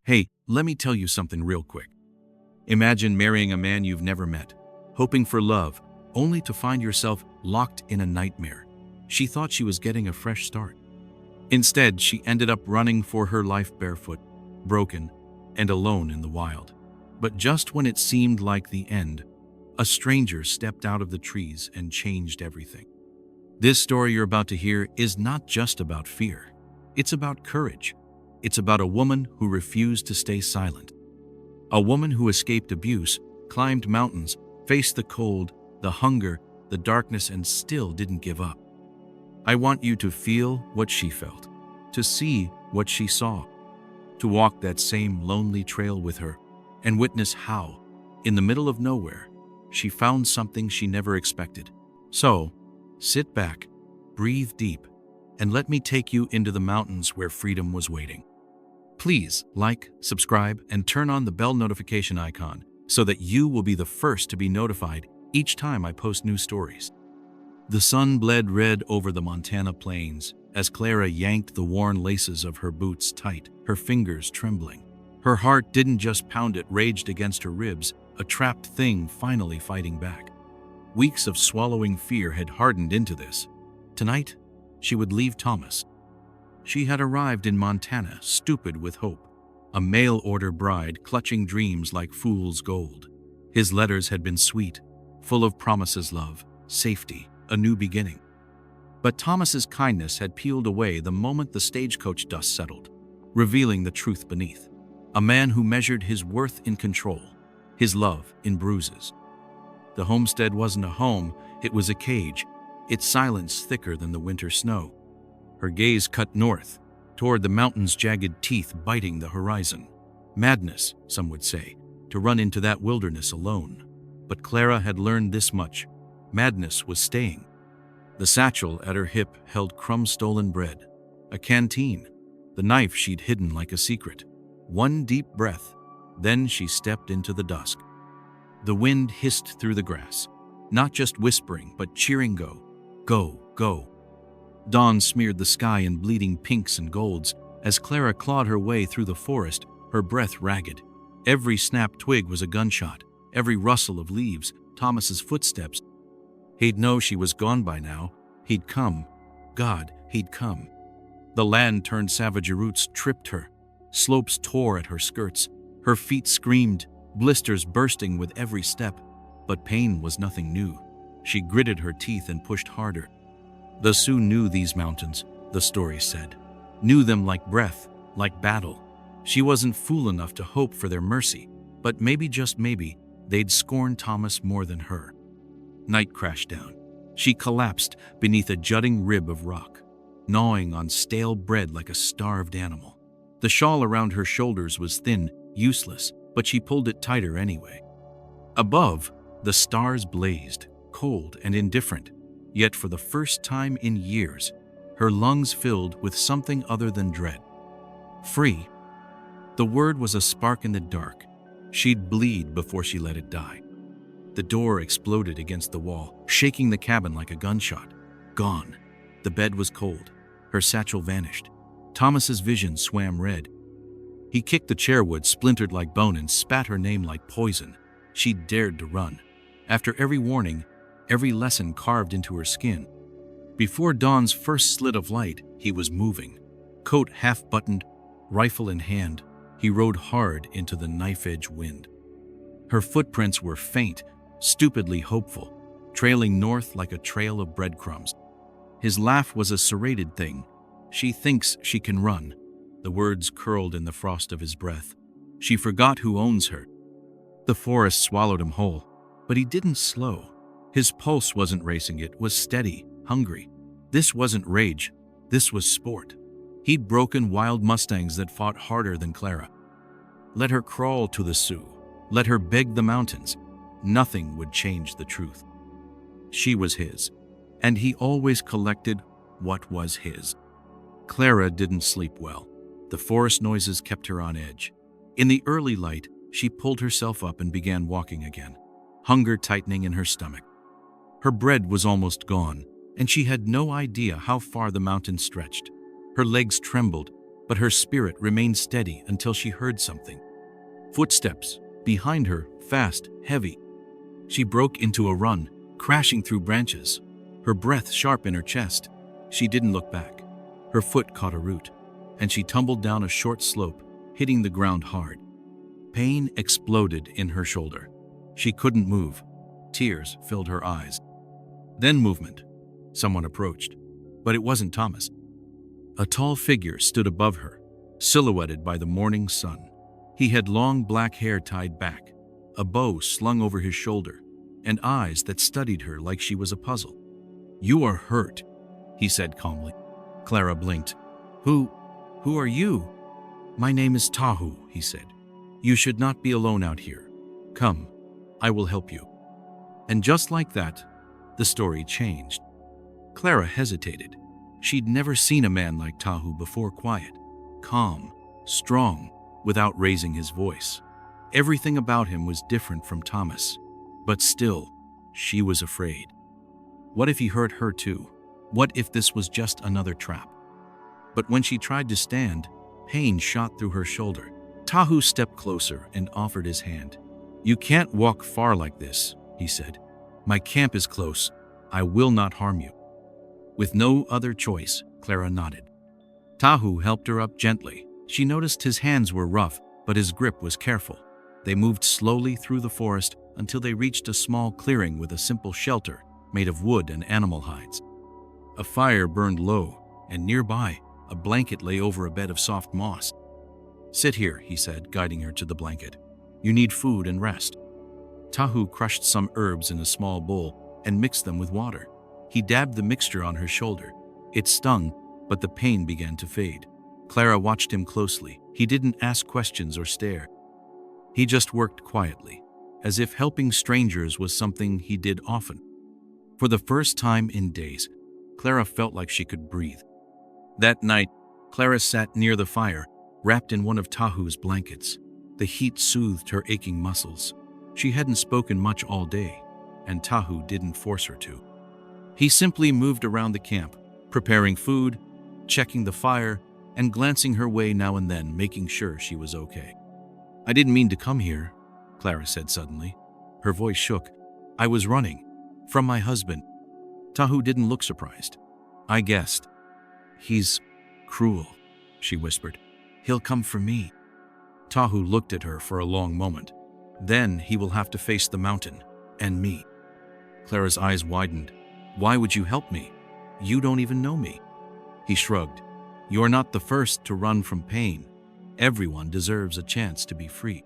Hey, let me tell you something real quick. Imagine marrying a man you've never met, hoping for love, only to find yourself locked in a nightmare. She thought she was getting a fresh start. Instead, she ended up running for her life barefoot, broken, and alone in the wild. But just when it seemed like the end, a stranger stepped out of the trees and changed everything. This story you're about to hear is not just about fear. It's about courage. It's about a woman who refused to stay silent. A woman who escaped abuse, climbed mountains, faced the cold, the hunger, the darkness, and still didn't give up. I want you to feel what she felt, to see what she saw, to walk that same lonely trail with her, and witness how, in the middle of nowhere, she found something she never expected. So, sit back, breathe deep, and let me take you into the mountains where freedom was waiting. Please like, subscribe, and turn on the bell notification icon so that you will be the first to be notified each time I post new stories. The sun bled red over the Montana plains as Clara yanked the worn laces of her boots tight, her fingers trembling. Her heart didn't just pound, it raged against her ribs, a trapped thing finally fighting back. Weeks of swallowing fear had hardened into this. Tonight, she would leave Thomas. She had arrived in Montana, stupid with hope, a mail-order bride clutching dreams like fool's gold. His letters had been sweet, full of promises, love, safety, a new beginning. But Thomas's kindness had peeled away the moment the stagecoach dust settled, revealing the truth beneath. A man who measured his worth in control, his love in bruises. The homestead wasn't a home, it was a cage, its silence thicker than the winter snow. Her gaze cut north, toward the mountain's jagged teeth biting the horizon. Madness, some would say, to run into that wilderness alone. But Clara had learned this much. Madness was staying. The satchel at her hip held crumb-stolen bread, a canteen, the knife she'd hidden like a secret. One deep breath, then she stepped into the dusk. The wind hissed through the grass, not just whispering, but cheering, go, go, go. Dawn smeared the sky in bleeding pinks and golds as Clara clawed her way through the forest, her breath ragged. Every snapped twig was a gunshot, every rustle of leaves, Thomas's footsteps. He'd know she was gone by now. He'd come. God, he'd come. The land turned savage, roots tripped her. Slopes tore at her skirts. Her feet screamed, blisters bursting with every step. But pain was nothing new. She gritted her teeth and pushed harder. The Sioux knew these mountains, the story said. Knew them like breath, like battle. She wasn't fool enough to hope for their mercy, but maybe, just maybe, they'd scorn Thomas more than her. Night crashed down. She collapsed beneath a jutting rib of rock, gnawing on stale bread like a starved animal. The shawl around her shoulders was thin, useless, but she pulled it tighter anyway. Above, the stars blazed, cold and indifferent. Yet for the first time in years, her lungs filled with something other than dread. Free. The word was a spark in the dark. She'd bleed before she let it die. The door exploded against the wall, shaking the cabin like a gunshot. Gone. The bed was cold. Her satchel vanished. Thomas's vision swam red. He kicked the chairwood, splintered like bone, and spat her name like poison. She dared to run. After every warning, every lesson carved into her skin. Before dawn's first slit of light, he was moving. Coat half-buttoned, rifle in hand, he rode hard into the knife-edge wind. Her footprints were faint, stupidly hopeful, trailing north like a trail of breadcrumbs. His laugh was a serrated thing. She thinks she can run. The words curled in the frost of his breath. She forgot who owns her. The forest swallowed him whole, but he didn't slow. His pulse wasn't racing, it was steady, hungry. This wasn't rage, this was sport. He'd broken wild mustangs that fought harder than Clara. Let her crawl to the Sioux, let her beg the mountains. Nothing would change the truth. She was his, and he always collected what was his. Clara didn't sleep well. The forest noises kept her on edge. In the early light, she pulled herself up and began walking again, hunger tightening in her stomach. Her bread was almost gone, and she had no idea how far the mountain stretched. Her legs trembled, but her spirit remained steady until she heard something. Footsteps, behind her, fast, heavy. She broke into a run, crashing through branches, her breath sharp in her chest. She didn't look back. Her foot caught a root, and she tumbled down a short slope, hitting the ground hard. Pain exploded in her shoulder. She couldn't move. Tears filled her eyes. Then movement. Someone approached, but it wasn't Thomas. A tall figure stood above her, silhouetted by the morning sun. He had long black hair tied back, a bow slung over his shoulder, and eyes that studied her like she was a puzzle. "You are hurt," he said calmly. Clara blinked. Who are you?" "My name is Tahu," he said. "You should not be alone out here. Come, I will help you." And just like that, the story changed. Clara hesitated. She'd never seen a man like Tahu before, quiet, calm, strong, without raising his voice. Everything about him was different from Thomas, but still, she was afraid. What if he hurt her too? What if this was just another trap? But when she tried to stand, pain shot through her shoulder. Tahu stepped closer and offered his hand. "You can't walk far like this," he said. "My camp is close. I will not harm you." With no other choice, Clara nodded. Tahu helped her up gently. She noticed his hands were rough, but his grip was careful. They moved slowly through the forest until they reached a small clearing with a simple shelter made of wood and animal hides. A fire burned low, and nearby, a blanket lay over a bed of soft moss. "Sit here," he said, guiding her to the blanket. "You need food and rest." Tahu crushed some herbs in a small bowl and mixed them with water. He dabbed the mixture on her shoulder. It stung, but the pain began to fade. Clara watched him closely. He didn't ask questions or stare. He just worked quietly, as if helping strangers was something he did often. For the first time in days, Clara felt like she could breathe. That night, Clara sat near the fire, wrapped in one of Tahu's blankets. The heat soothed her aching muscles. She hadn't spoken much all day, and Tahu didn't force her to. He simply moved around the camp, preparing food, checking the fire, and glancing her way now and then, making sure she was okay. "I didn't mean to come here," Clara said suddenly. Her voice shook. "I was running. From my husband." Tahu didn't look surprised. "I guessed. He's cruel," she whispered. "He'll come for me." Tahu looked at her for a long moment. "Then he will have to face the mountain, and me." Clara's eyes widened. "Why would you help me? You don't even know me." He shrugged. "You're not the first to run from pain. Everyone deserves a chance to be free."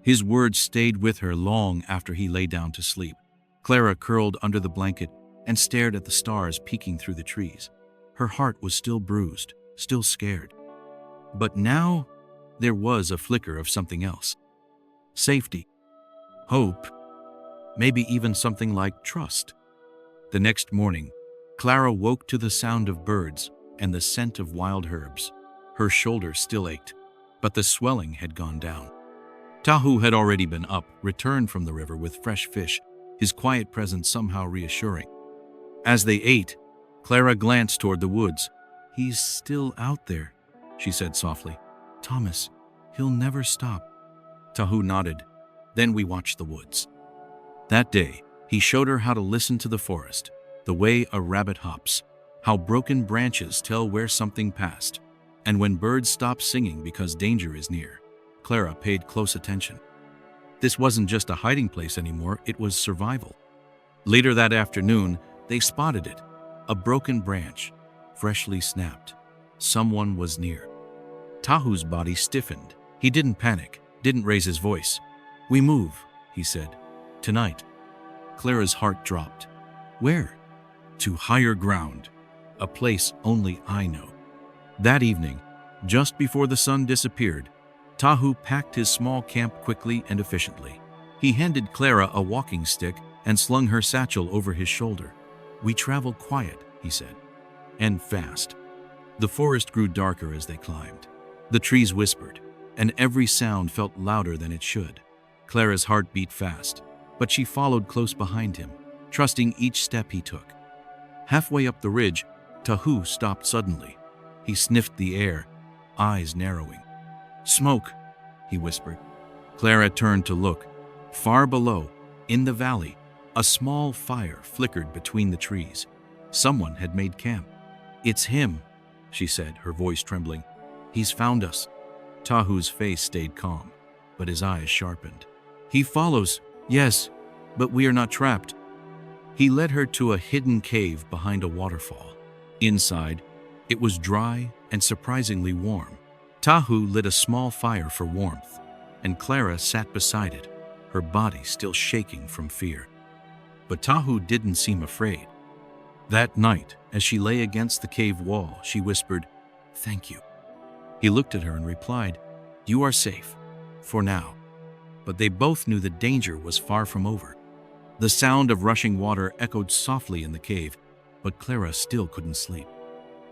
His words stayed with her long after he lay down to sleep. Clara curled under the blanket and stared at the stars peeking through the trees. Her heart was still bruised, still scared. But now, there was a flicker of something else. Safety. Hope. Maybe even something like trust. The next morning, Clara woke to the sound of birds and the scent of wild herbs. Her shoulder still ached, but the swelling had gone down. Tahu had already been up, returned from the river with fresh fish, his quiet presence somehow reassuring. As they ate, Clara glanced toward the woods. "He's still out there," she said softly. "Thomas, he'll never stop." Tahu nodded. Then we watched the woods. That day, he showed her how to listen to the forest, the way a rabbit hops, how broken branches tell where something passed, and when birds stop singing because danger is near. Clara paid close attention. This wasn't just a hiding place anymore, it was survival. Later that afternoon, they spotted it, a broken branch, freshly snapped. Someone was near. Tahu's body stiffened. He didn't panic, didn't raise his voice. "We move," he said. "Tonight." Clara's heart dropped. "Where?" "To higher ground, a place only I know." That evening, just before the sun disappeared, Tahu packed his small camp quickly and efficiently. He handed Clara a walking stick and slung her satchel over his shoulder. "We travel quiet," he said, "and fast." The forest grew darker as they climbed. The trees whispered, and every sound felt louder than it should. Clara's heart beat fast, but she followed close behind him, trusting each step he took. Halfway up the ridge, Tahu stopped suddenly. He sniffed the air. eyes narrowing. "Smoke," he whispered. Clara turned to look. Far below, in the valley, a small fire flickered between the trees. Someone had made camp. "It's him," she said, her voice trembling. "He's found us." Tahu's face stayed calm, but his eyes sharpened. "He follows, yes, but we are not trapped." He led her to a hidden cave behind a waterfall. Inside, it was dry and surprisingly warm. Tahu lit a small fire for warmth, and Clara sat beside it, her body still shaking from fear. But Tahu didn't seem afraid. That night, as she lay against the cave wall, she whispered, "Thank you." He looked at her and replied, "You are safe, for now." But they both knew the danger was far from over. The sound of rushing water echoed softly in the cave, but Clara still couldn't sleep.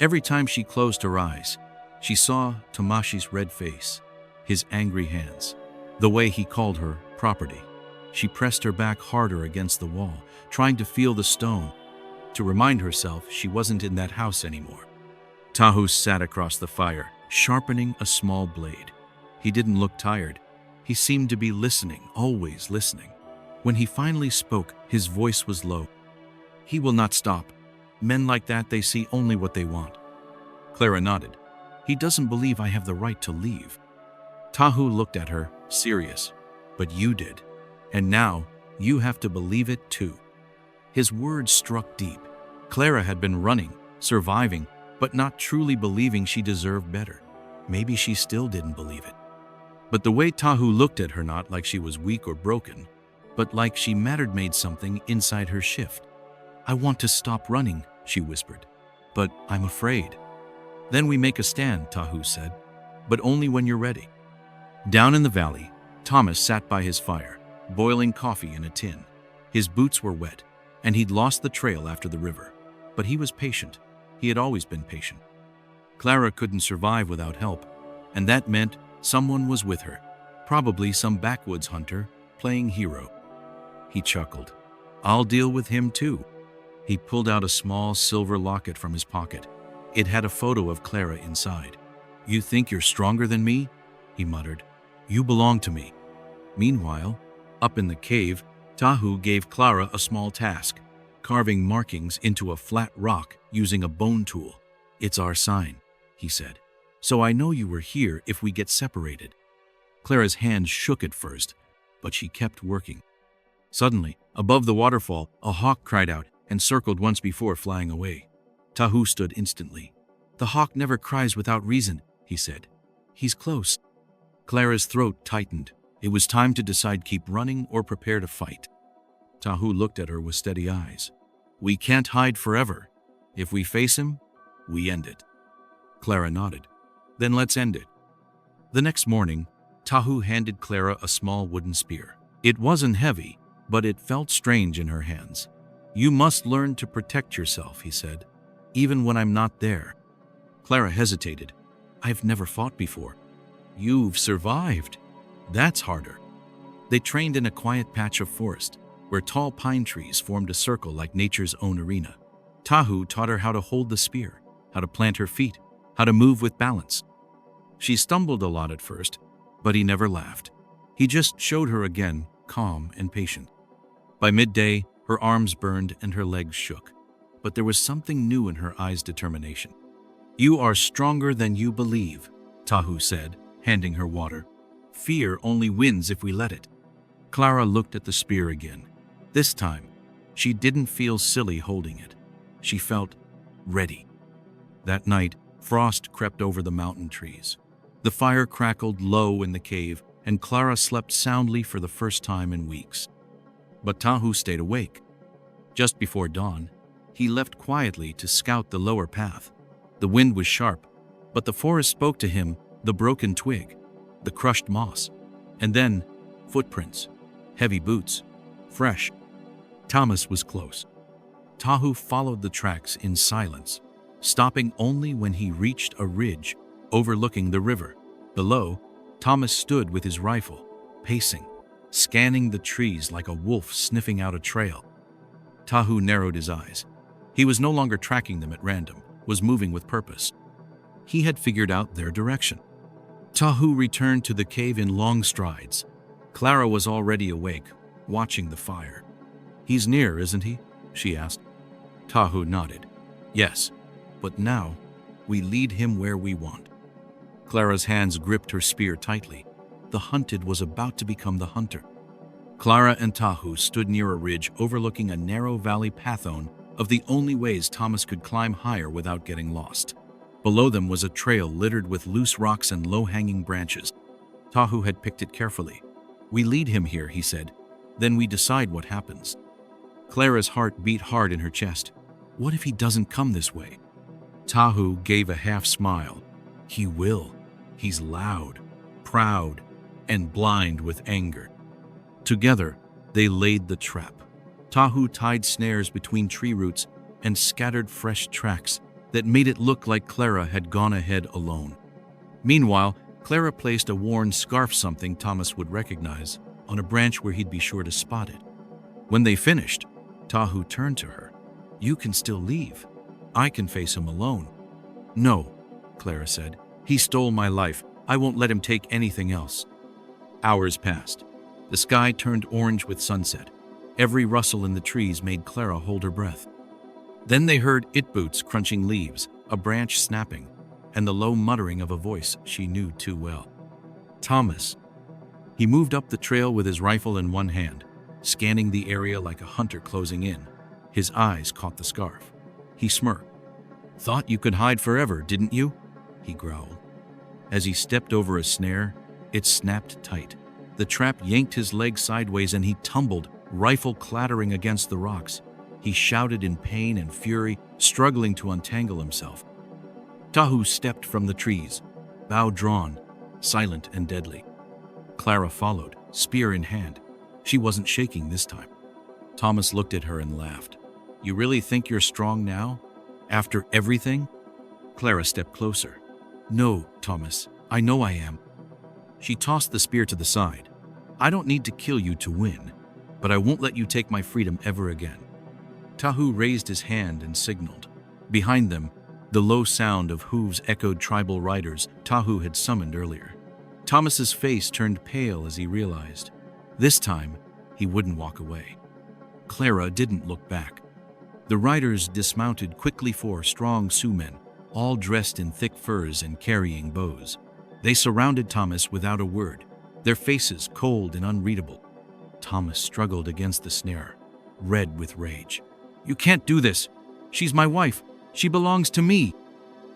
Every time she closed her eyes, she saw Tomashi's red face, his angry hands, the way he called her property. She pressed her back harder against the wall, trying to feel the stone, to remind herself she wasn't in that house anymore. Tahu sat across the fire, sharpening a small blade. He didn't look tired. He seemed to be listening, always listening. When he finally spoke, his voice was low. "He will not stop. Men like that, they see only what they want." Clara nodded. "He doesn't believe I have the right to leave." Tahu looked at her, serious. "But you did. And now, you have to believe it too." His words struck deep. Clara had been running, surviving, but not truly believing she deserved better. Maybe she still didn't believe it. But the way Tahu looked at her, not like she was weak or broken, but like she mattered, made something inside her shift. "I want to stop running," she whispered, "but I'm afraid." "Then we make a stand," Tahu said, "but only when you're ready." Down in the valley, Thomas sat by his fire, boiling coffee in a tin. His boots were wet, and he'd lost the trail after the river. But he was patient. He had always been patient. Clara couldn't survive without help, and that meant someone was with her, probably some backwoods hunter playing hero. He chuckled. "I'll deal with him too." He pulled out a small silver locket from his pocket. It had a photo of Clara inside. "You think you're stronger than me?" he muttered. "You belong to me." Meanwhile, up in the cave, Tahu gave Clara a small task, carving markings into a flat rock using a bone tool. "It's our sign," he said. "So I know you were here if we get separated." Clara's hands shook at first, but she kept working. Suddenly, above the waterfall, a hawk cried out and circled once before flying away. Tahu stood instantly. "The hawk never cries without reason," he said. "He's close." Clara's throat tightened. It was time to decide, keep running or prepare to fight. Tahu looked at her with steady eyes. "We can't hide forever. If we face him, we end it." Clara nodded. "Then let's end it." The next morning, Tahu handed Clara a small wooden spear. It wasn't heavy, but it felt strange in her hands. "You must learn to protect yourself," he said, "even when I'm not there." Clara hesitated. "I've never fought before." "You've survived. That's harder." They trained in a quiet patch of forest, where tall pine trees formed a circle like nature's own arena. Tahu taught her how to hold the spear, how to plant her feet, how to move with balance. She stumbled a lot at first, but he never laughed. He just showed her again, calm and patient. By midday, her arms burned and her legs shook, but there was something new in her eyes' determination. "You are stronger than you believe," Tahu said, handing her water. "Fear only wins if we let it." Clara looked at the spear again. This time, she didn't feel silly holding it. She felt ready. That night, frost crept over the mountain trees. The fire crackled low in the cave, and Clara slept soundly for the first time in weeks. But Tahu stayed awake. Just before dawn, he left quietly to scout the lower path. The wind was sharp, but the forest spoke to him, the broken twig, the crushed moss, and then footprints, heavy boots, fresh. Thomas was close. Tahu followed the tracks in silence, stopping only when he reached a ridge overlooking the river. Below, Thomas stood with his rifle, pacing, scanning the trees like a wolf sniffing out a trail. Tahu narrowed his eyes. He was no longer tracking them at random, was moving with purpose. He had figured out their direction. Tahu returned to the cave in long strides. Clara was already awake, watching the fire. "He's near, isn't he?" she asked. Tahu nodded. "Yes, but now we lead him where we want." Clara's hands gripped her spear tightly. The hunted was about to become the hunter. Clara and Tahu stood near a ridge overlooking a narrow valley pathone of the only ways Thomas could climb higher without getting lost. Below them was a trail littered with loose rocks and low-hanging branches. Tahu had picked it carefully. "We lead him here," he said. "Then we decide what happens." Clara's heart beat hard in her chest. What if he doesn't come this way? Tahu gave a half smile. He will. He's loud, proud, and blind with anger. Together, they laid the trap. Tahu tied snares between tree roots and scattered fresh tracks that made it look like Clara had gone ahead alone. Meanwhile, Clara placed a worn scarf, something Thomas would recognize, on a branch where he'd be sure to spot it. When they finished, Tahu turned to her. "You can still leave. I can face him alone." "No," Clara said. "He stole my life. I won't let him take anything else." Hours passed. The sky turned orange with sunset. Every rustle in the trees made Clara hold her breath. Then they heard boots crunching leaves, a branch snapping, and the low muttering of a voice she knew too well. Thomas. He moved up the trail with his rifle in one hand, scanning the area like a hunter closing in. His eyes caught the scarf. He smirked. "Thought you could hide forever, didn't you?" he growled. As he stepped over a snare, it snapped tight. The trap yanked his leg sideways and he tumbled, rifle clattering against the rocks. He shouted in pain and fury, struggling to untangle himself. Tahu stepped from the trees, bow drawn, silent and deadly. Clara followed, spear in hand. She wasn't shaking this time. Thomas looked at her and laughed. "You really think you're strong now? After everything?" Clara stepped closer. "No, Thomas, I know I am." She tossed the spear to the side. "I don't need to kill you to win, but I won't let you take my freedom ever again." Tahu raised his hand and signaled. Behind them, the low sound of hooves echoed tribal riders Tahu had summoned earlier. Thomas's face turned pale as he realized. This time, he wouldn't walk away. Clara didn't look back. The riders dismounted quickly, 4 strong Sioux men, all dressed in thick furs and carrying bows. They surrounded Thomas without a word, their faces cold and unreadable. Thomas struggled against the snare, red with rage. "You can't do this. She's my wife. She belongs to me."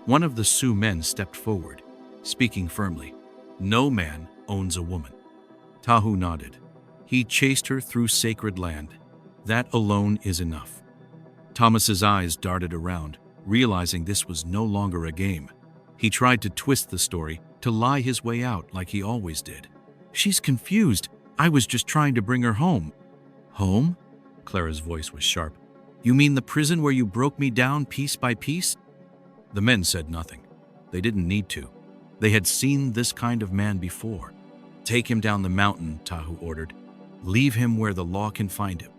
One of the Sioux men stepped forward, speaking firmly. "No man owns a woman." Tahu nodded. "He chased her through sacred land. That alone is enough." Thomas's eyes darted around, realizing this was no longer a game. He tried to twist the story, to lie his way out like he always did. "She's confused. I was just trying to bring her home." "Home?" Clara's voice was sharp. "You mean the prison where you broke me down piece by piece?" The men said nothing. They didn't need to. They had seen this kind of man before. "Take him down the mountain," Tahu ordered. "Leave him where the law can find him."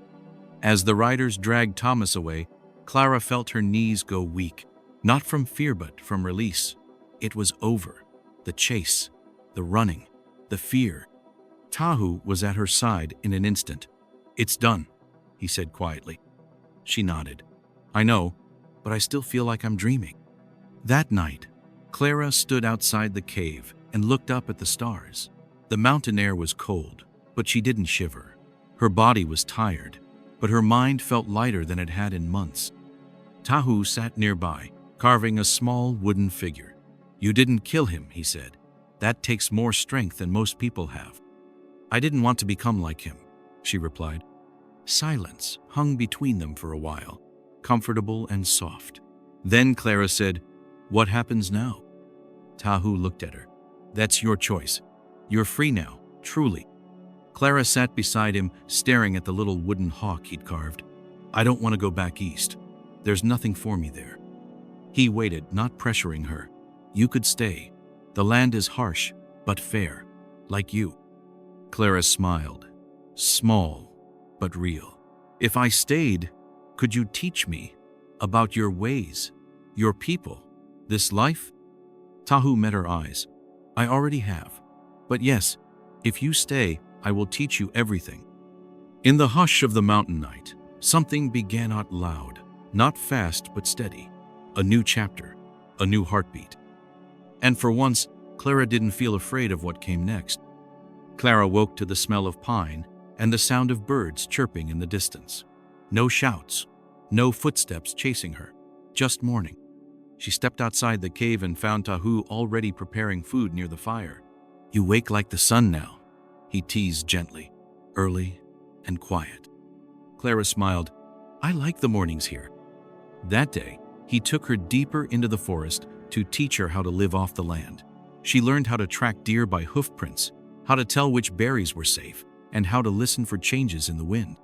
As the riders dragged Thomas away, Clara felt her knees go weak, not from fear but from release. It was over. The chase, the running, the fear. Tahu was at her side in an instant. "It's done," he said quietly. She nodded. "I know, but I still feel like I'm dreaming." That night, Clara stood outside the cave and looked up at the stars. The mountain air was cold, but she didn't shiver. Her body was tired, but her mind felt lighter than it had in months. Tahu sat nearby, carving a small wooden figure. "You didn't kill him," he said. "That takes more strength than most people have." "I didn't want to become like him," she replied. Silence hung between them for a while, comfortable and soft. Then Clara said, "What happens now?" Tahu looked at her. "That's your choice. You're free now, truly." Clara sat beside him, staring at the little wooden hawk he'd carved. "I don't want to go back east. There's nothing for me there." He waited, not pressuring her. "You could stay. The land is harsh, but fair, like you." Clara smiled. Small, but real. "If I stayed, could you teach me about your ways, your people, this life?" Tahu met her eyes. I already have. But yes, if you stay, I will teach you everything. In the hush of the mountain night, something began out loud, not fast but steady. A new chapter, a new heartbeat. And for once, Clara didn't feel afraid of what came next. Clara woke to the smell of pine and the sound of birds chirping in the distance. No shouts, no footsteps chasing her, just morning. She stepped outside the cave and found Tahu already preparing food near the fire. You wake like the sun now, he teased gently, early and quiet. Clara smiled. I like the mornings here. That day, he took her deeper into the forest to teach her how to live off the land. She learned how to track deer by hoof prints, how to tell which berries were safe, and how to listen for changes in the wind.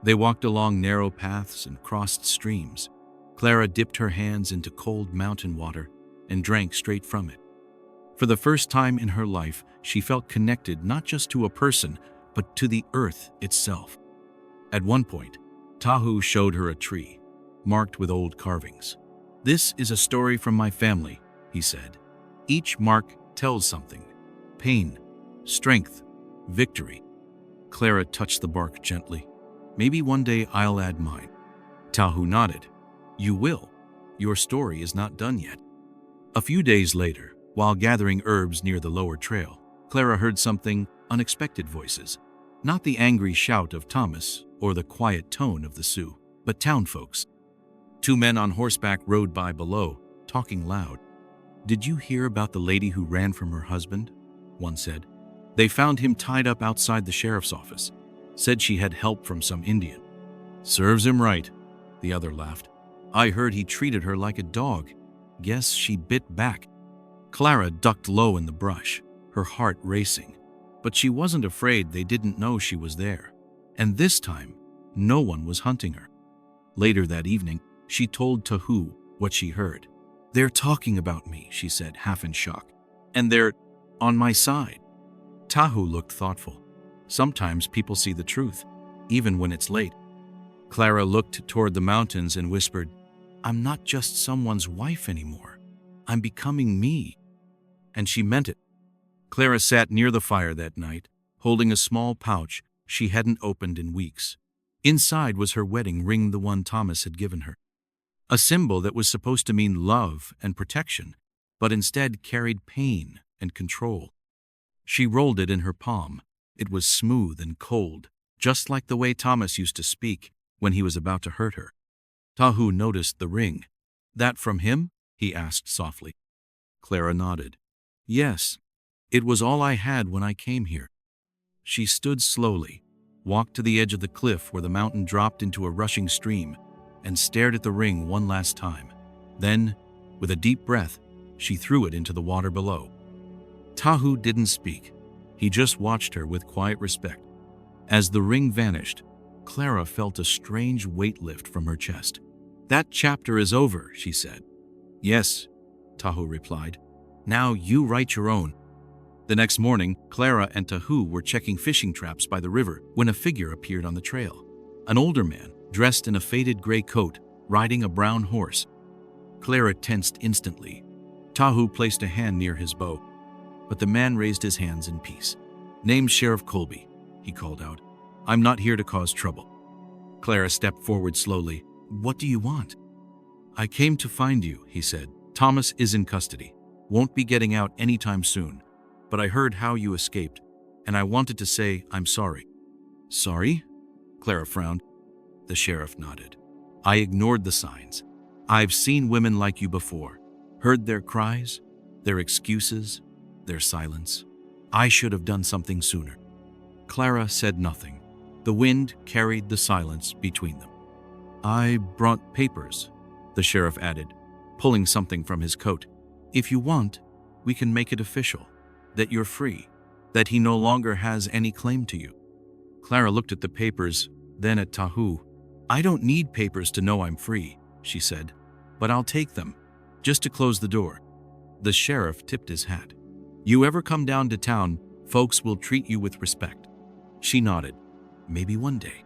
They walked along narrow paths and crossed streams. Clara dipped her hands into cold mountain water and drank straight from it. For the first time in her life, she felt connected not just to a person, but to the earth itself. At one point, Tahu showed her a tree, marked with old carvings. This is a story from my family, he said. Each mark tells something. Pain, strength, victory. Clara touched the bark gently. Maybe one day I'll add mine. Tahu nodded. You will. Your story is not done yet. A few days later, while gathering herbs near the lower trail, Clara heard something unexpected voices. Not the angry shout of Thomas or the quiet tone of the Sioux, but townfolks. Two men on horseback rode by below, talking loud. Did you hear about the lady who ran from her husband? One said. They found him tied up outside the sheriff's office. Said she had help from some Indian. Serves him right, the other laughed. I heard he treated her like a dog. Guess she bit back. Clara ducked low in the brush, her heart racing. But she wasn't afraid they didn't know she was there. And this time, no one was hunting her. Later that evening, she told Tahu what she heard. They're talking about me, she said, half in shock. And they're on my side. Tahu looked thoughtful. Sometimes people see the truth, even when it's late. Clara looked toward the mountains and whispered, I'm not just someone's wife anymore. I'm becoming me. And she meant it. Clara sat near the fire that night, holding a small pouch she hadn't opened in weeks. Inside was her wedding ring, the one Thomas had given her. A symbol that was supposed to mean love and protection, but instead carried pain and control. She rolled it in her palm. It was smooth and cold, just like the way Thomas used to speak when he was about to hurt her. Tahu noticed the ring. That from him? He asked softly. Clara nodded. Yes, it was all I had when I came here. She stood slowly, walked to the edge of the cliff where the mountain dropped into a rushing stream, and stared at the ring one last time. Then, with a deep breath, she threw it into the water below. Tahu didn't speak. He just watched her with quiet respect. As the ring vanished, Clara felt a strange weight lift from her chest. That chapter is over, she said. Yes, Tahu replied. Now you write your own. The next morning, Clara and Tahu were checking fishing traps by the river when a figure appeared on the trail. An older man, dressed in a faded gray coat, riding a brown horse. Clara tensed instantly. Tahu placed a hand near his bow, but the man raised his hands in peace. Name's Sheriff Colby, he called out. I'm not here to cause trouble. Clara stepped forward slowly. What do you want? I came to find you, he said. Thomas is in custody. Won't be getting out anytime soon. But I heard how you escaped, and I wanted to say I'm sorry. Sorry? Clara frowned. The sheriff nodded. I ignored the signs. I've seen women like you before. Heard their cries, their excuses, their silence. I should have done something sooner. Clara said nothing. The wind carried the silence between them. I brought papers, the sheriff added, pulling something from his coat. If you want, we can make it official, that you're free, that he no longer has any claim to you. Clara looked at the papers, then at Tahu. I don't need papers to know I'm free, she said, but I'll take them, just to close the door. The sheriff tipped his hat. You ever come down to town, folks will treat you with respect. She nodded. Maybe one day.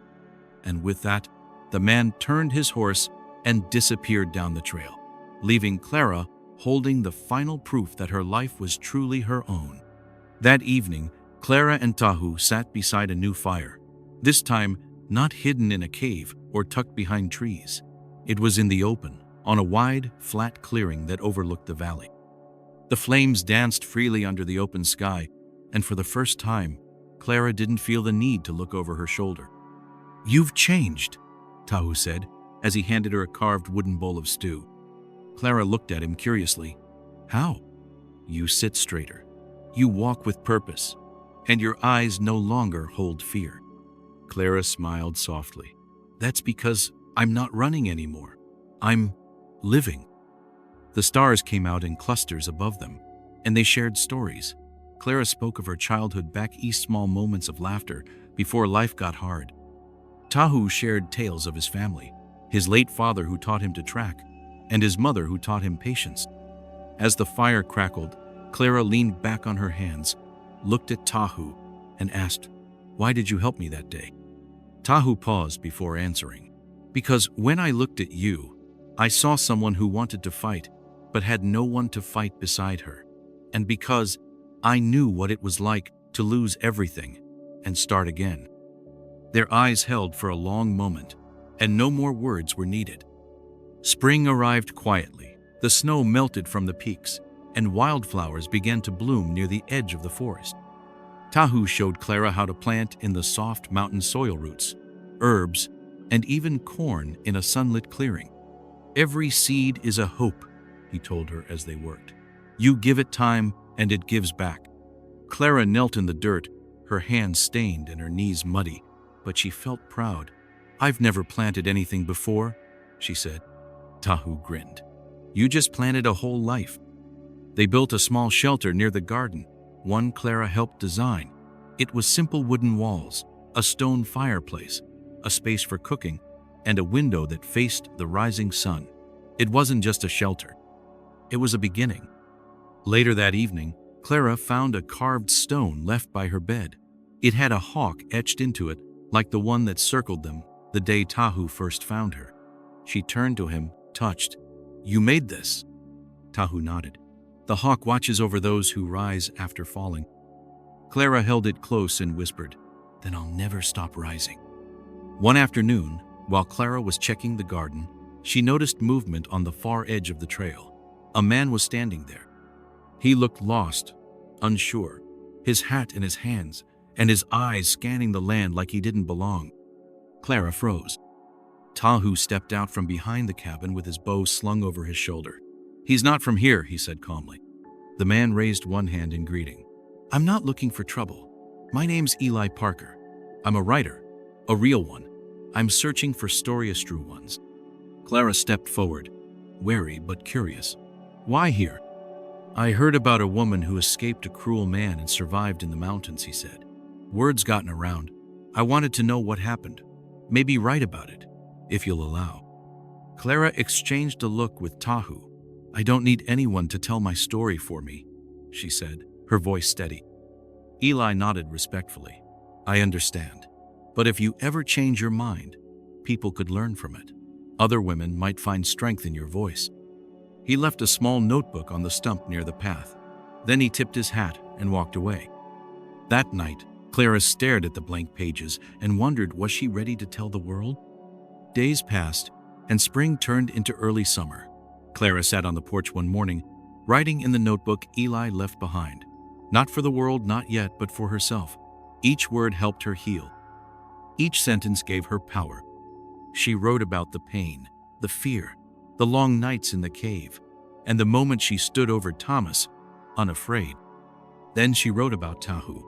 And with that, the man turned his horse and disappeared down the trail, leaving Clara holding the final proof that her life was truly her own. That evening, Clara and Tahu sat beside a new fire, this time not hidden in a cave or tucked behind trees. It was in the open, on a wide, flat clearing that overlooked the valley. The flames danced freely under the open sky, and for the first time, Clara didn't feel the need to look over her shoulder. "You've changed," Tahu said, as he handed her a carved wooden bowl of stew. Clara looked at him curiously. "How?" "You sit straighter. You walk with purpose, and your eyes no longer hold fear." Clara smiled softly. "That's because I'm not running anymore. I'm living." The stars came out in clusters above them, and they shared stories. Clara spoke of her childhood back east, small moments of laughter before life got hard. Tahu shared tales of his family, his late father who taught him to track, and his mother who taught him patience. As the fire crackled, Clara leaned back on her hands, looked at Tahu, and asked, "Why did you help me that day?" Tahu paused before answering. "Because when I looked at you, I saw someone who wanted to fight, but had no one to fight beside her. And because I knew what it was like to lose everything and start again." Their eyes held for a long moment, and no more words were needed. Spring arrived quietly. The snow melted from the peaks, and wildflowers began to bloom near the edge of the forest. Tahu showed Clara how to plant in the soft mountain soil roots, herbs, and even corn in a sunlit clearing. "Every seed is a hope," he told her as they worked. "You give it time, and it gives back." Clara knelt in the dirt, her hands stained and her knees muddy, but she felt proud. "I've never planted anything before," she said. Tahu grinned. "You just planted a whole life." They built a small shelter near the garden, one Clara helped design. It was simple wooden walls, a stone fireplace, a space for cooking, and a window that faced the rising sun. It wasn't just a shelter. It was a beginning. Later that evening, Clara found a carved stone left by her bed. It had a hawk etched into it, like the one that circled them the day Tahu first found her. She turned to him, touched. "You made this?" Tahu nodded. "The hawk watches over those who rise after falling." Clara held it close and whispered, "Then I'll never stop rising." One afternoon, while Clara was checking the garden, she noticed movement on the far edge of the trail. A man was standing there. He looked lost, unsure, his hat in his hands, and his eyes scanning the land like he didn't belong. Clara froze. Tahu stepped out from behind the cabin with his bow slung over his shoulder. "He's not from here," he said calmly. The man raised one hand in greeting. "I'm not looking for trouble. My name's Eli Parker. I'm a writer, a real one. I'm searching for stories, true ones." Clara stepped forward, wary but curious. "Why here?" "I heard about a woman who escaped a cruel man and survived in the mountains," he said. "Word's gotten around. I wanted to know what happened. Maybe write about it, if you'll allow." Clara exchanged a look with Tahu. "I don't need anyone to tell my story for me," she said, her voice steady. Eli nodded respectfully. "I understand. But if you ever change your mind, people could learn from it. Other women might find strength in your voice." He left a small notebook on the stump near the path. Then he tipped his hat and walked away. That night, Clara stared at the blank pages and wondered, was she ready to tell the world? Days passed, and spring turned into early summer. Clara sat on the porch one morning, writing in the notebook Eli left behind. Not for the world, not yet, but for herself. Each word helped her heal. Each sentence gave her power. She wrote about the pain, the fear, the long nights in the cave, and the moment she stood over Thomas, unafraid. Then she wrote about Tahu.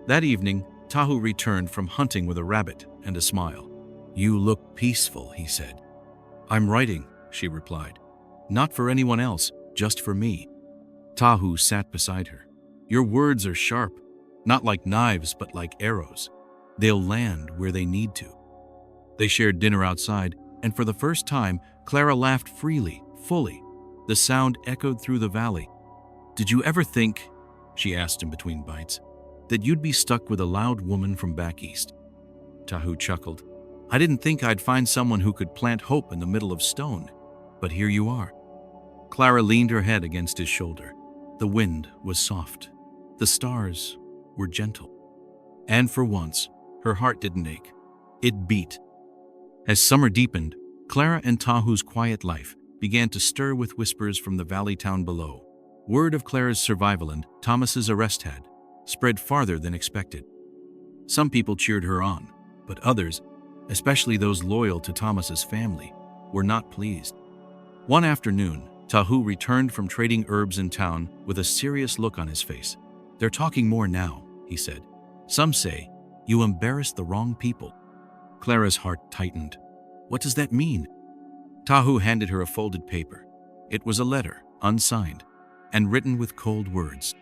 That evening, Tahu returned from hunting with a rabbit and a smile. "You look peaceful," he said. "I'm writing," she replied. "Not for anyone else, just for me." Tahu sat beside her. "Your words are sharp, not like knives, but like arrows. They'll land where they need to." They shared dinner outside, and for the first time, Clara laughed freely, fully. The sound echoed through the valley. "Did you ever think," she asked in between bites, "that you'd be stuck with a loud woman from back east?" Tahu chuckled. "I didn't think I'd find someone who could plant hope in the middle of stone, but here you are." Clara leaned her head against his shoulder. The wind was soft. The stars were gentle. And for once, her heart didn't ache. It beat. As summer deepened, Clara and Tahu's quiet life began to stir with whispers from the valley town below. Word of Clara's survival and Thomas's arrest had spread farther than expected. Some people cheered her on, but others, especially those loyal to Thomas's family, were not pleased. One afternoon, Tahu returned from trading herbs in town with a serious look on his face. "They're talking more now," he said. "Some say you embarrassed the wrong people." Clara's heart tightened. "What does that mean?" Tahu handed her a folded paper. It was a letter, unsigned, and written with cold words.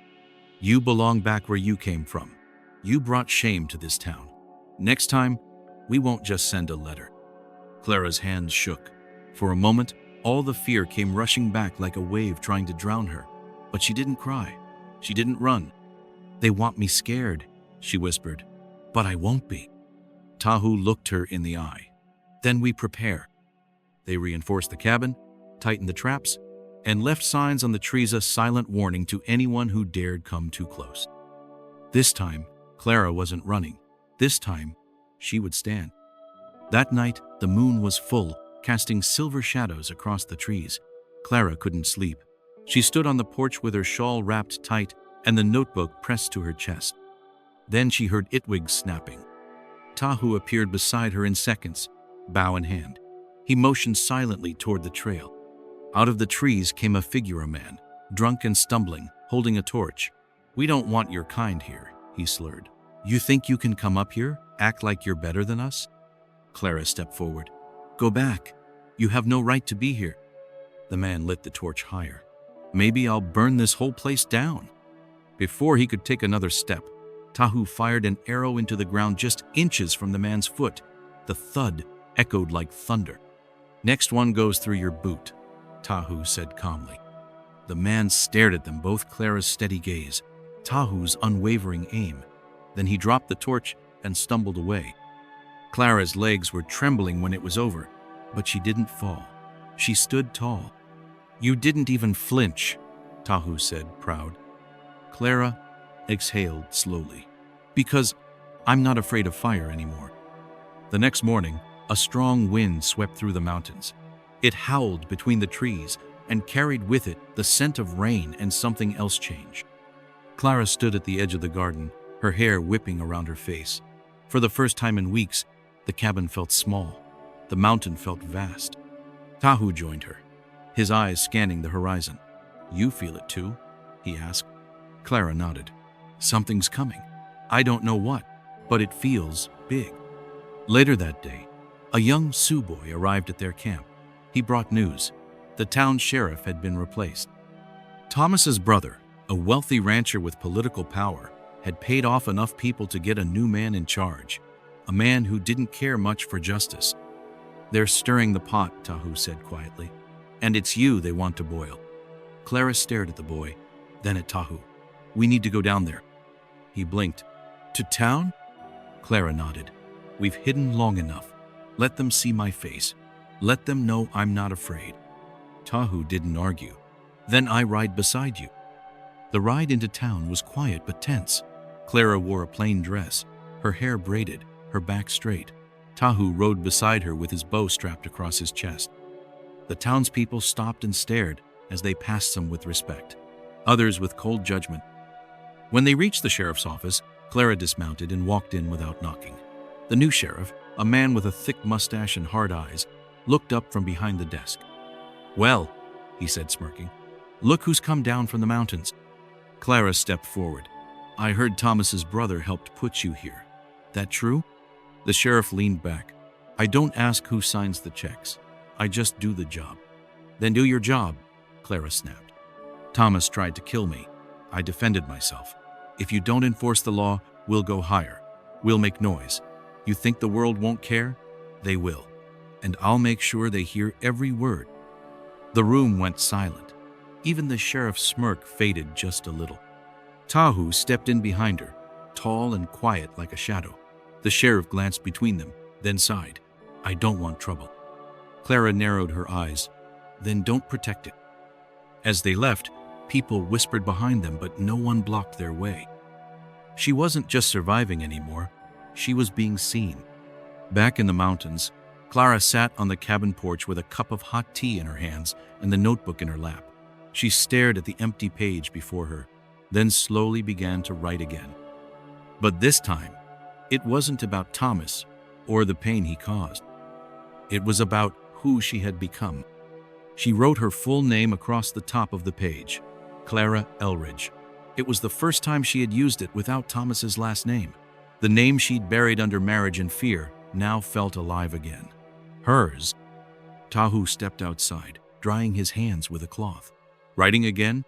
"You belong back where you came from. You brought shame to this town. Next time, we won't just send a letter." Clara's hands shook. For a moment, all the fear came rushing back like a wave trying to drown her. But she didn't cry. She didn't run. "They want me scared," she whispered. "But I won't be." Tahu looked her in the eye. "Then we prepare." They reinforced the cabin, tightened the traps, and left signs on the trees a silent warning to anyone who dared come too close. This time, Clara wasn't running. This time, she would stand. That night, the moon was full, casting silver shadows across the trees. Clara couldn't sleep. She stood on the porch with her shawl wrapped tight and the notebook pressed to her chest. Then she heard Itwig snapping. Tahu appeared beside her in seconds, bow in hand. He motioned silently toward the trail. Out of the trees came a figure, a man, drunk and stumbling, holding a torch. "We don't want your kind here," he slurred. "You think you can come up here, act like you're better than us?" Clara stepped forward. "Go back. You have no right to be here." The man lit the torch higher. "Maybe I'll burn this whole place down." Before he could take another step, Tahu fired an arrow into the ground just inches from the man's foot. The thud echoed like thunder. "Next one goes through your boot," Tahu said calmly. The man stared at them, both Clara's steady gaze, Tahu's unwavering aim. Then he dropped the torch and stumbled away. Clara's legs were trembling when it was over, but she didn't fall. She stood tall. "You didn't even flinch," Tahu said, proud. Clara exhaled slowly. "Because I'm not afraid of fire anymore." The next morning, a strong wind swept through the mountains. It howled between the trees and carried with it the scent of rain and something else changed. Clara stood at the edge of the garden, her hair whipping around her face. For the first time in weeks, the cabin felt small. The mountain felt vast. Tahu joined her, his eyes scanning the horizon. "You feel it too?" he asked. Clara nodded. "Something's coming. I don't know what, but it feels big." Later that day, a young Sioux boy arrived at their camp. He brought news. The town sheriff had been replaced. Thomas's brother, a wealthy rancher with political power, had paid off enough people to get a new man in charge, a man who didn't care much for justice. "They're stirring the pot," Tahu said quietly, "and it's you they want to boil." Clara stared at the boy, then at Tahu. "We need to go down there." He blinked. "To town?" Clara nodded. "We've hidden long enough. Let them see my face. Let them know I'm not afraid." Tahu didn't argue. "Then I ride beside you." The ride into town was quiet but tense. Clara wore a plain dress, her hair braided, her back straight. Tahu rode beside her with his bow strapped across his chest. The townspeople stopped and stared as they passed some with respect, others with cold judgment. When they reached the sheriff's office, Clara dismounted and walked in without knocking. The new sheriff, a man with a thick mustache and hard eyes, looked up from behind the desk. "Well," he said, smirking, "look who's come down from the mountains." Clara stepped forward. "I heard Thomas's brother helped put you here. That true?" The sheriff leaned back. "I don't ask who signs the checks. I just do the job." "Then do your job," Clara snapped. "Thomas tried to kill me. I defended myself. If you don't enforce the law, we'll go higher. We'll make noise. You think the world won't care? They will. And I'll make sure they hear every word." The room went silent. Even the sheriff's smirk faded just a little. Tahu stepped in behind her, tall and quiet like a shadow. The sheriff glanced between them, then sighed. "I don't want trouble." Clara narrowed her eyes. "Then don't protect it." As they left, people whispered behind them, but no one blocked their way. She wasn't just surviving anymore, she was being seen. Back in the mountains, Clara sat on the cabin porch with a cup of hot tea in her hands and the notebook in her lap. She stared at the empty page before her, then slowly began to write again. But this time, it wasn't about Thomas or the pain he caused. It was about who she had become. She wrote her full name across the top of the page, Clara Elridge. It was the first time she had used it without Thomas's last name. The name she'd buried under marriage and fear now felt alive again. Hers. Tahu stepped outside, drying his hands with a cloth. Writing again?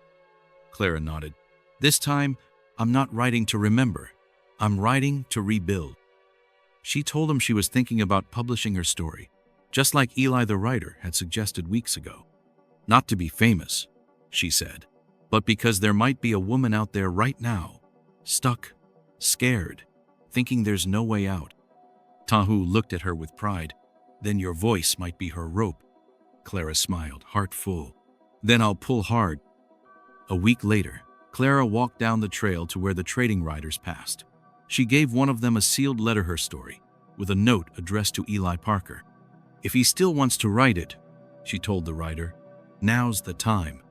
Clara nodded. This time, I'm not writing to remember. I'm writing to rebuild. She told him she was thinking about publishing her story, just like Eli the writer had suggested weeks ago. Not to be famous, she said, but because there might be a woman out there right now, stuck, scared, thinking there's no way out. Tahu looked at her with pride. Then your voice might be her rope. Clara smiled, heart full. Then I'll pull hard. A week later, Clara walked down the trail to where the trading riders passed. She gave one of them a sealed letter, her story, with a note addressed to Eli Parker. If he still wants to write it, she told the rider, now's the time.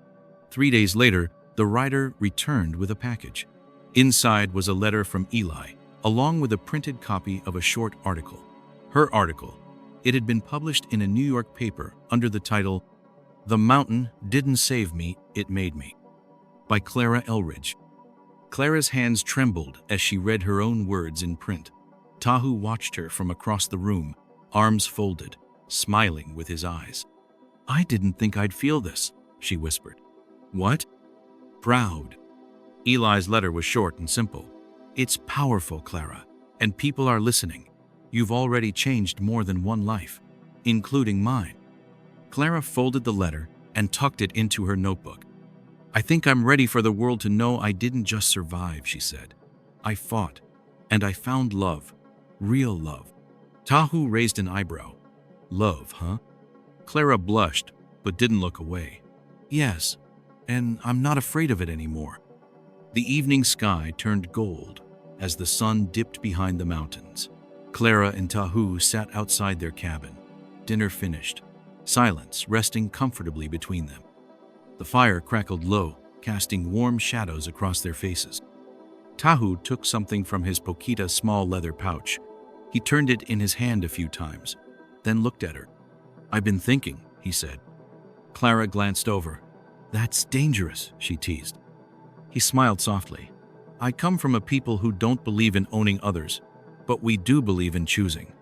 3 days later, the rider returned with a package. Inside was a letter from Eli, along with a printed copy of a short article. Her article. It had been published in a New York paper under the title, "The Mountain Didn't Save Me, It Made Me," by Clara Elridge. Clara's hands trembled as she read her own words in print. Tahu watched her from across the room, arms folded, smiling with his eyes. I didn't think I'd feel this, she whispered. What? Proud. Eli's letter was short and simple. It's powerful, Clara, and people are listening. You've already changed more than one life, including mine. Clara folded the letter and tucked it into her notebook. I think I'm ready for the world to know I didn't just survive, she said. I fought, and I found love, real love. Tahu raised an eyebrow. Love, huh? Clara blushed, but didn't look away. Yes, and I'm not afraid of it anymore. The evening sky turned gold as the sun dipped behind the mountains. Clara and Tahu sat outside their cabin. Dinner finished, silence resting comfortably between them. The fire crackled low, casting warm shadows across their faces. Tahu took something from his Pokita small leather pouch. He turned it in his hand a few times, then looked at her. I've been thinking, he said. Clara glanced over. That's dangerous, she teased. He smiled softly. I come from a people who don't believe in owning others, but we do believe in choosing,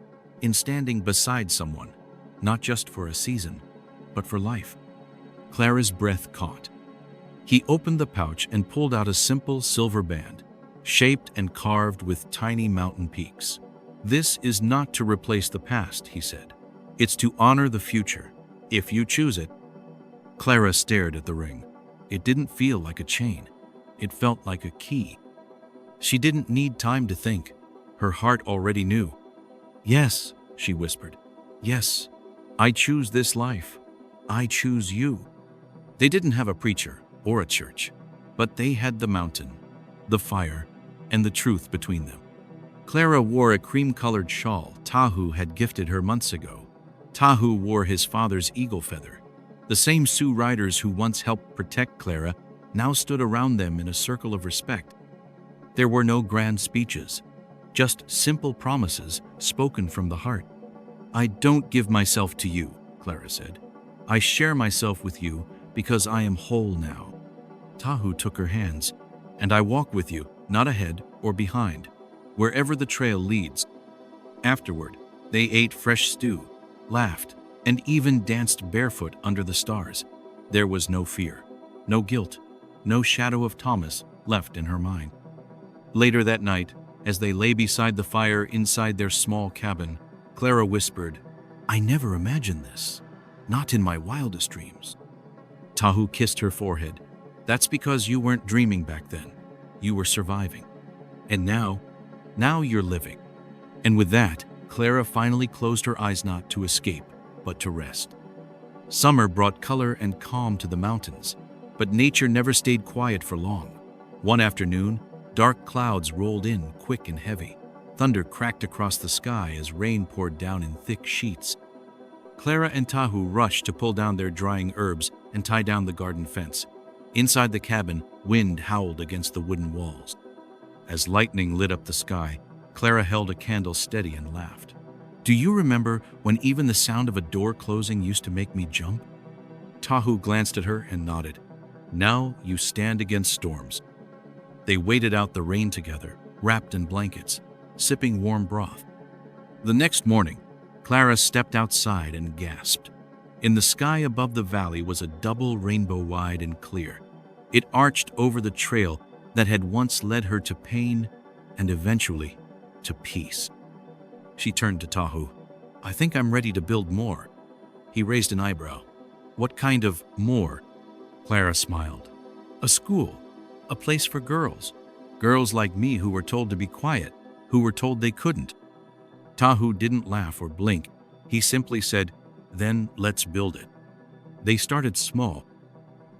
in standing beside someone, not just for a season, but for life. Clara's breath caught. He opened the pouch and pulled out a simple silver band, shaped and carved with tiny mountain peaks. This is not to replace the past, he said. It's to honor the future, if you choose it. Clara stared at the ring. It didn't feel like a chain. It felt like a key. She didn't need time to think. Her heart already knew. Yes, she whispered. Yes, I choose this life. I choose you. They didn't have a preacher or a church, but they had the mountain, the fire, and the truth between them. Clara wore a cream-colored shawl Tahu had gifted her months ago. Tahu wore his father's eagle feather. The same Sioux riders who once helped protect Clara now stood around them in a circle of respect. There were no grand speeches, just simple promises spoken from the heart. I don't give myself to you, Clara said. I share myself with you because I am whole now. Tahu took her hands, and I walk with you, not ahead or behind, wherever the trail leads. Afterward, they ate fresh stew, laughed, and even danced barefoot under the stars. There was no fear, no guilt, no shadow of Thomas left in her mind. Later that night, as they lay beside the fire inside their small cabin, Clara whispered, I never imagined this, not in my wildest dreams. Tahu kissed her forehead. That's because you weren't dreaming back then. You were surviving. And now you're living. And with that, Clara finally closed her eyes, not to escape, but to rest. Summer brought color and calm to the mountains. But nature never stayed quiet for long. One afternoon, dark clouds rolled in, quick and heavy. Thunder cracked across the sky as rain poured down in thick sheets. Clara and Tahu rushed to pull down their drying herbs and tie down the garden fence. Inside the cabin, wind howled against the wooden walls. As lightning lit up the sky, Clara held a candle steady and laughed. "Do you remember when even the sound of a door closing used to make me jump?" Tahu glanced at her and nodded. "Now you stand against storms." They waited out the rain together, wrapped in blankets, sipping warm broth. The next morning, Clara stepped outside and gasped. In the sky above the valley was a double rainbow, wide and clear. It arched over the trail that had once led her to pain and eventually to peace. She turned to Tahu. "I think I'm ready to build more." He raised an eyebrow. "What kind of more?" Clara smiled. "A school, a place for girls. Girls like me who were told to be quiet, who were told they couldn't." Tahu didn't laugh or blink. He simply said, "Then let's build it." They started small.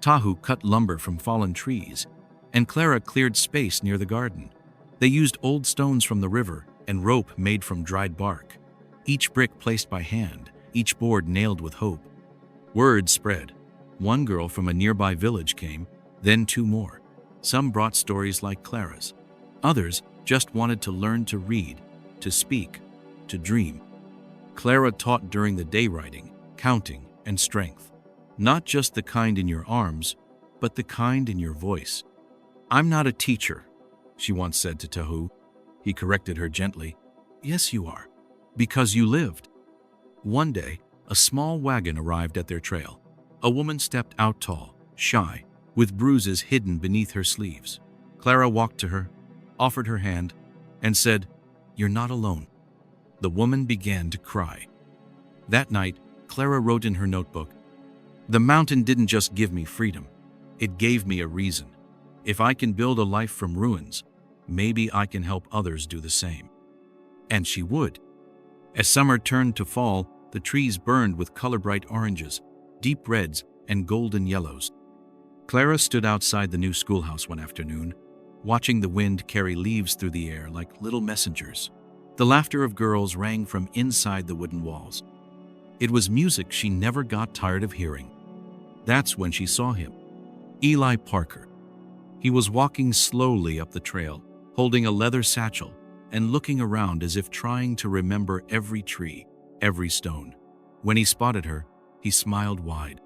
Tahu cut lumber from fallen trees, and Clara cleared space near the garden. They used old stones from the river and rope made from dried bark, each brick placed by hand, each board nailed with hope. Word spread. One girl from a nearby village came, then two more. Some brought stories like Clara's. Others just wanted to learn to read, to speak, to dream. Clara taught during the day writing, counting, and strength. Not just the kind in your arms, but the kind in your voice. "I'm not a teacher," she once said to Tahu. He corrected her gently. "Yes, you are, because you lived." One day, a small wagon arrived at their trail. A woman stepped out tall, shy, with bruises hidden beneath her sleeves. Clara walked to her, offered her hand, and said, "You're not alone." The woman began to cry. That night, Clara wrote in her notebook, "The mountain didn't just give me freedom. It gave me a reason. If I can build a life from ruins, maybe I can help others do the same." And she would. As summer turned to fall, the trees burned with color-bright oranges, deep reds, and golden yellows. Clara stood outside the new schoolhouse one afternoon, watching the wind carry leaves through the air like little messengers. The laughter of girls rang from inside the wooden walls. It was music she never got tired of hearing. That's when she saw him, Eli Parker. He was walking slowly up the trail, holding a leather satchel and looking around as if trying to remember every tree, every stone. When he spotted her, he smiled wide.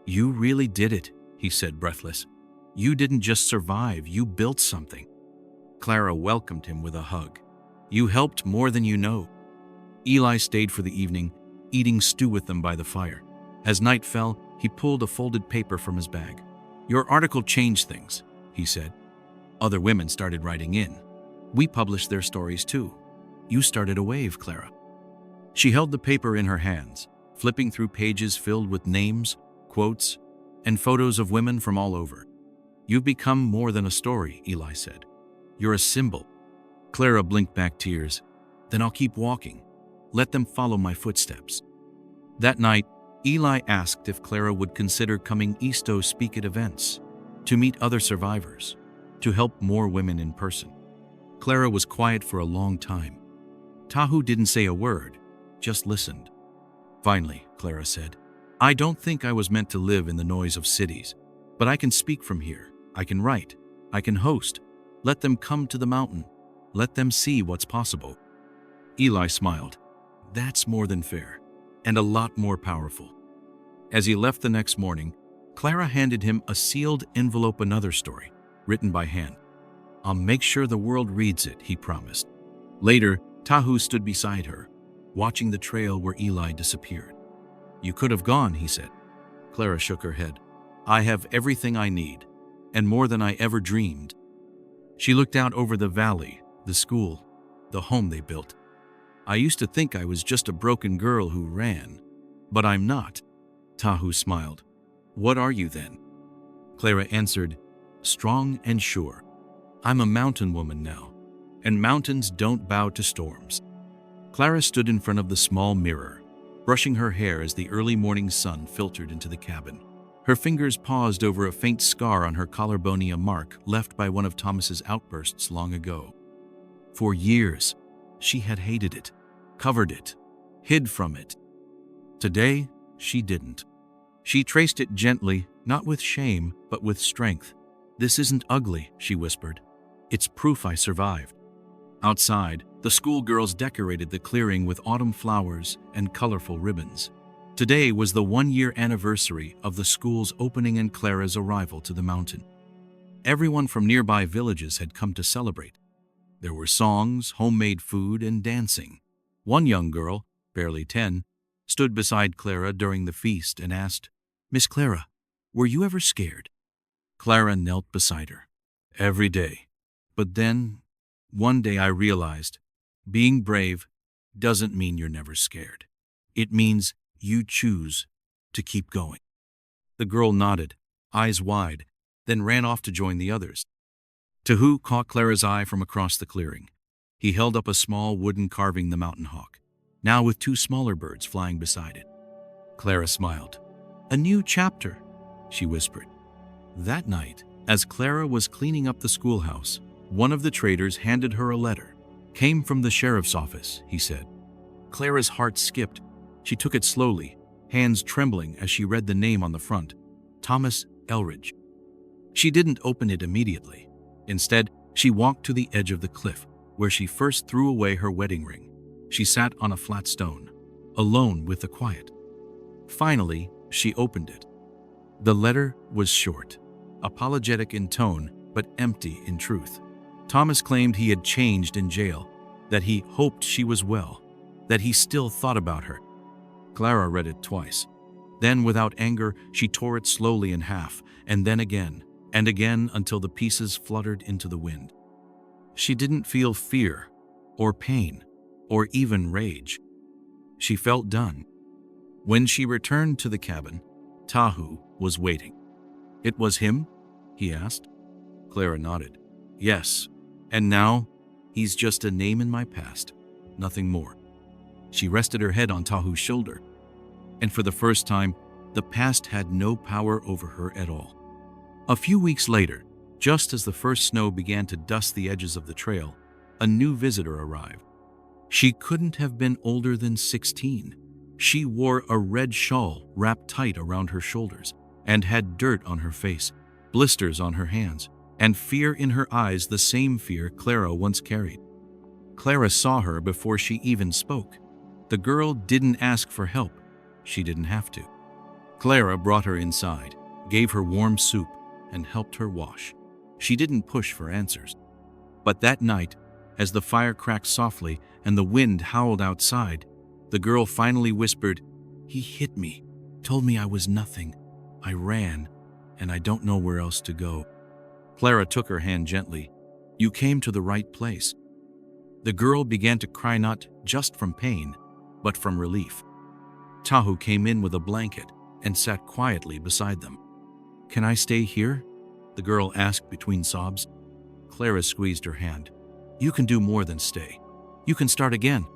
"You really did it," he said, breathless. "You didn't just survive, you built something." Clara welcomed him with a hug. "You helped more than you know." Eli stayed for the evening, eating stew with them by the fire. As night fell, he pulled a folded paper from his bag. "Your article changed things," he said. Other women started writing in. "We published their stories too. You started a wave, Clara." She held the paper in her hands, flipping through pages filled with names, quotes, and photos of women from all over. "You've become more than a story," Eli said. "You're a symbol." Clara blinked back tears. "Then I'll keep walking. Let them follow my footsteps." That night, Eli asked if Clara would consider coming east to speak at events, to meet other survivors, to help more women in person. Clara was quiet for a long time. Tahu didn't say a word, just listened. Finally, Clara said, "I don't think I was meant to live in the noise of cities, but I can speak from here. I can write. I can host. Let them come to the mountain. Let them see what's possible." Eli smiled. "That's more than fair, and a lot more powerful." As he left the next morning, Clara handed him a sealed envelope, another story, written by hand. "I'll make sure the world reads it," he promised. Later, Tahu stood beside her, watching the trail where Eli disappeared. "You could have gone," he said. Clara shook her head. "I have everything I need, and more than I ever dreamed." She looked out over the valley, the school, the home they built. "I used to think I was just a broken girl who ran, but I'm not." Tahu smiled. "What are you then?" Clara answered, "Strong and sure. I'm a mountain woman now, and mountains don't bow to storms." Clara stood in front of the small mirror, brushing her hair as the early morning sun filtered into the cabin. Her fingers paused over a faint scar on her collarbone, a mark left by one of Thomas's outbursts long ago. For years, she had hated it, covered it, hid from it. Today, she didn't. She traced it gently, not with shame, but with strength. "This isn't ugly," she whispered. "It's proof I survived." Outside, the schoolgirls decorated the clearing with autumn flowers and colorful ribbons. Today was the one-year anniversary of the school's opening and Clara's arrival to the mountain. Everyone from nearby villages had come to celebrate. There were songs, homemade food, and dancing. One young girl, barely 10, stood beside Clara during the feast and asked, "Miss Clara, were you ever scared?" Clara knelt beside her. "Every day. But then, one day I realized, being brave doesn't mean you're never scared. It means you choose to keep going." The girl nodded, eyes wide, then ran off to join the others. Tahu caught Clara's eye from across the clearing. He held up a small wooden carving, the mountain hawk, now with 2 smaller birds flying beside it. Clara smiled. "A new chapter," she whispered. That night, as Clara was cleaning up the schoolhouse, one of the traders handed her a letter. "Came from the sheriff's office," he said. Clara's heart skipped. She took it slowly, hands trembling as she read the name on the front, Thomas Elridge. She didn't open it immediately. Instead, she walked to the edge of the cliff, where she first threw away her wedding ring. She sat on a flat stone, alone with the quiet. Finally, she opened it. The letter was short, apologetic in tone, but empty in truth. Thomas claimed he had changed in jail, that he hoped she was well, that he still thought about her. Clara read it twice. Then, without anger, she tore it slowly in half, and then again, and again, until the pieces fluttered into the wind. She didn't feel fear, or pain, or even rage. She felt done. When she returned to the cabin, Tahu was waiting. "It was him?" he asked. Clara nodded. "Yes, and now he's just a name in my past, nothing more." She rested her head on Tahu's shoulder, and for the first time, the past had no power over her at all. A few weeks later, just as the first snow began to dust the edges of the trail, a new visitor arrived. She couldn't have been older than 16. She wore a red shawl wrapped tight around her shoulders and had dirt on her face, blisters on her hands, and fear in her eyes, the same fear Clara once carried. Clara saw her before she even spoke. The girl didn't ask for help. She didn't have to. Clara brought her inside, gave her warm soup, and helped her wash. She didn't push for answers. But that night, as the fire cracked softly and the wind howled outside, the girl finally whispered, "He hit me, told me I was nothing. I ran, and I don't know where else to go." Clara took her hand gently. "You came to the right place." The girl began to cry, not just from pain, but from relief. Tahu came in with a blanket and sat quietly beside them. "Can I stay here?" the girl asked between sobs. Clara squeezed her hand. "You can do more than stay. You can start again."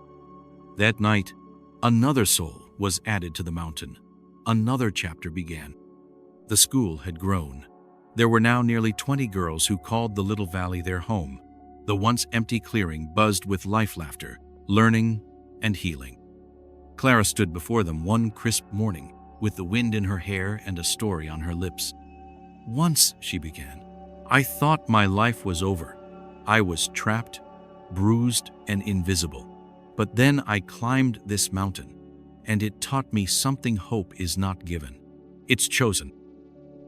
That night, another soul was added to the mountain. Another chapter began. The school had grown. There were now nearly 20 girls who called the little valley their home. The once empty clearing buzzed with life, laughter, learning, and healing. Clara stood before them one crisp morning, with the wind in her hair and a story on her lips. "Once," she began, "I thought my life was over. I was trapped, bruised, and invisible. But then I climbed this mountain, and it taught me something hope is not given. It's chosen."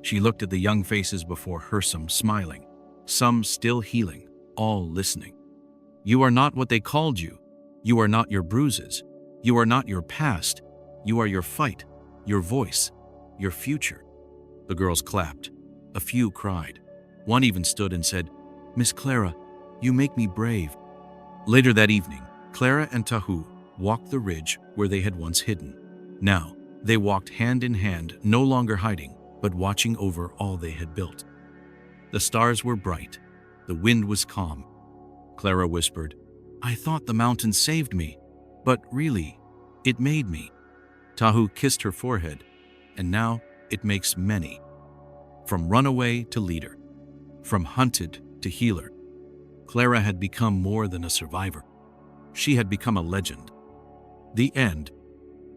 She looked at the young faces before her, some smiling, some still healing, all listening. "You are not what they called you. You are not your bruises. You are not your past. You are your fight, your voice, your future." The girls clapped. A few cried. One even stood and said, "Miss Clara, you make me brave." Later that evening, Clara and Tahu walked the ridge where they had once hidden. Now, they walked hand in hand, no longer hiding, but watching over all they had built. The stars were bright. The wind was calm. Clara whispered, "I thought the mountain saved me, but really, it made me." Tahu kissed her forehead, and now it makes many. From runaway to leader, from hunted to healer, Clara had become more than a survivor. She had become a legend. The end.